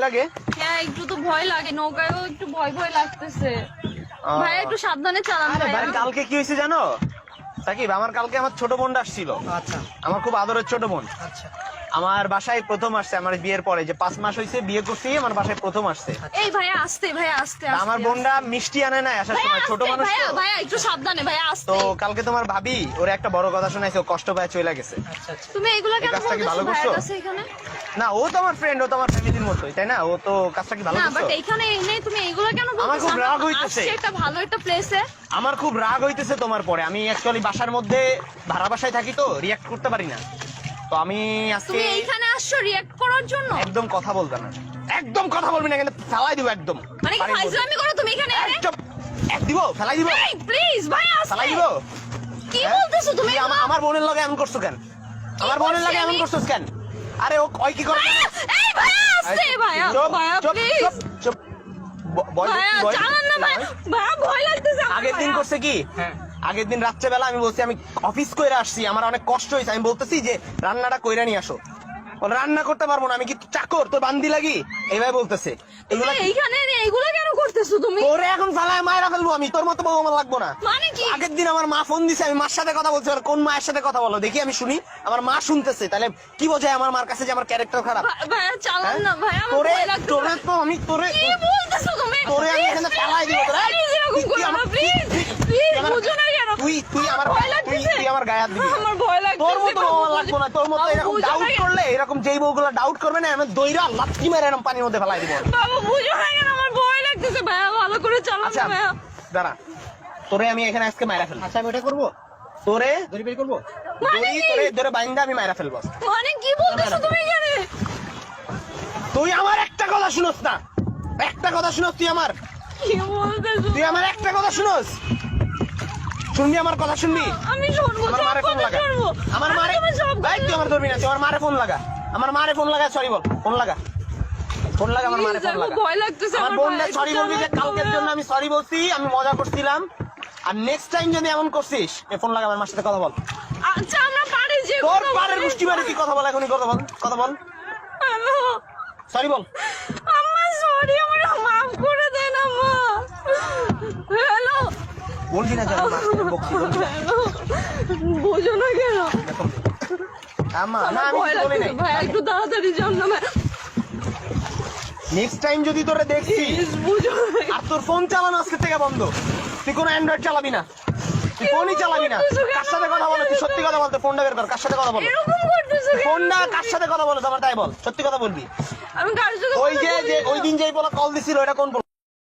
লাগে? হ্যাঁ একটু তো ভয় লাগে, নৌকায়ও একটু ভয় ভয় লাগতেছে। ভাই একটু সাবধানে চালান ভাই। কালকে কি হয়েছে জানো সাকিব, আমার কালকে আমার ছোট বোনটা আসছিল। আচ্ছা আমার খুব আদরের ছোট বোন। আচ্ছা আমার বাসায় প্রথম আসছে আমার বিয়ের পরে, যে 5 মাস হয়েছে বিয়ে করছি, আমার বাসায় প্রথম আসছে। এই ভাইয়া আস্তে, ভাইয়া আস্তে তা আমার বোনটা মিষ্টি আনে না আসার সময়, ছোট মানুষ ভাইয়া, তো। ভাইয়া একটু সাবধানে ভাইয়া আস্তে। তো কালকে তোমার ভাবি ওরে একটা বড় কথা শোনাইছে, ও কষ্ট পায় চলে গেছে। আচ্ছা আচ্ছা তুমি এগুলা কেন এই কাজটা কি বলতেছো ভালো ভাইয়ার করছো? কাছে এখানে? না, ও তো আমার ফ্রেন্ড, ও তো আমার ফ্যামিলির মতোই, তাই না? ও তো কাজটা কি ভালো না বাট করছো? এখানে এনে তুমি এগুলা কেন বলতেছো? আমার খুব রাগ হইতেছে। আসছে একটা ভালো একটা প্লেসে। আমার খুব রাগ হইতেছে তোমার পরে। আমি অ্যাকচুয়ালি বাসার মধ্যে ভাড়া বাসায় থাকি তো রিয়াক্ট করতে পারি না। তো আমি আজকে তুমি এইখানে আসছো রিঅ্যাক্ট করার জন্য? একদম কথা বলবে না, একদম কথা বলবি না, কিন্তু ফেলাই দিব একদম। মানে কি বাড়ির মধ্যে। ফাইজলামি করো তুমি এখানে এনে? একদম এক দিব, ফেলাই দিব, এই প্লিজ ভাইয়া আস্তে। ফেলাই দিব। কি হ্যাঁ? বলতেছো তুমি তুই এগুলা? আমার বোনের লগে এমন করছো কেন? আমার বোনের করছি লগে এমন আমি? করছোস কেন? আরে ও কয় কি করে? ভাইয়া, এই ভাইয়া আস্তে ভাইয়া, চুপ, ভাইয়া চুপ, প্লিজ। চুপ, চুপ। বয় ভাইয়া দেখি, বয়। চালান না ভাইয়া, ভাইয়া ভয় লাগতেছে আমার আগের দিন ভাইয়া। করছে কি, হ্যাঁ আগের দিন রাত্রেবেলা আমি বলছি আমি অফিস কইরা আসছি, আমার অনেক কষ্ট হয়েছে, আমি বলতেছি যে রান্নাটা কইরা নিয়ে আসো। বলে রান্না করতে পারবো না, আমি কি চাকর তোর বান্দি লাগি? এইভাবে বলতেছে। এগুলা তুমি এইখানে এনে এগুলা কেন করতেছো তুমি? তোরে এখন ফালায় মায়েরা ফেলবো আমি, তোর মতো বউ আমার লাগবো না। মানে কি? আগের দিন আমার মা ফোন দিছে, আমি মার সাথে কথা বলছি, বলে, কোন মায়ের সাথে কথা বলো দেখি আমি শুনি। আমার মা শুনতেছে, তাহলে কি বোঝায় আমার মার কাছে যে আমার ক্যারেক্টার খারাপ? ভাইয়া চালান হ্যাঁ? না ভাইয়া, আমার তোরে ভয় লাগতেছে। তোরে তো আমি তোরে কি বলতেছো তুমি? তোরে আমি এখানে ফালাই দিব তোরে। প্লিজ এরকম তুই করো না আমার- প্লিজ, তুই- প্লিজ আমার- বুঝো না কেন? তুই আমার ভয় লাগতেছে। তুই আমার গায়ে হাত দিবি। আমার ভয় লাগতেছে। তোর মতো বাবু, আমার লাগবো না, তোর মতো বাবু, এরকম বুঝো ডাউট না কেন? করলে, এরকম যেই বউগুলো ডাউট করবে না, আমি দইরা লাথি মেরে এরকম পানির মধ্যে ফেলাই দিব। বাবু বুঝো না কেন? আমার ভয় লাগতেছে ভাইয়া, ভালো করে চালান আচ্ছা না ভাইয়া। দাঁড়া, তোরে আমি এখানে আজকে মাইরা ফেলবো। আচ্ছা আমি ওটা করবো, তোরে দড়ি বের করবো। মানে দড়ি কি? তোরে ধরে বাইন্দা আমি মাইরা ফেলবো। মানে কি বলতেছো তুমি এখানে? তুই আমার একটা কথা শুনস না, একটা কথা শুনস তুই আমার, কি বলতেছো? তুই আমার একটা কথা শুনস, শুনবি আমার কথা শুনবি? আমি শুনবো, আমার সব মারে ফোন কথা লাগা, শুনবো। আমার মারে, আমি তোমার সব এই তুই আমার ধরবি না, তুই আমার মারে ফোন লাগা, আমার মারে ফোন লাগা, সরি বল, ফোন লাগা, ফোন লাগা, আমার মারে Please, ফোন আমার লাগা। ভয় লাগতেছে, আমার আমার বোনটা ভয় সরি বলবি যে লাগতেছে, কালকের জন্য আমি সরি বলছি, আমি মজা করছিলাম। আর নেক্সট টাইম যদি এমন করছিস, ফোন লাগা, আমার মার সাথে কথা বল। আচ্ছা আমরা পারি যে তোর পাড়ের গোষ্ঠী বাড়ি তুই কথা বল, এখনই কথা বল, কথা বল, হ্যালো সরি বল। আম্মা, সরি, আমার মাফ করে দেন আম্মা। হ্যালো বলবি না যে আমি মার সাথে বকছি, বলবি না। হ্যালো, বুঝো না কেন? আম্মা, না আমার আমি ভয় কিছু বলি লাগতেছে নাই। ভাই, একটু তাড়াতাড়ি যান না ভাই, নেক্সট টাইম যদি তোরে দেখছি প্লিজ বুঝো না। আর তোর ফোন চালানো আজকে থেকে বন্ধ, তুই কোনো অ্যান্ড্রয়েড চালাবি না, তুই ফোনই চালাবি না। কার সাথে কথা বলো, তুই সত্যি কথা বলতে, ফোনটা বের কর, কার সাথে কথা বলো, এরকম করতেছো কেন? ফোনটা কার সাথে কথা বলো, তোমার তাই বল, সত্যি কথা বলবি। আমি কার সাথে ওই কথা যে বলি যে না। ওই দিন যেই বলা কল দিছিল, এটা কোন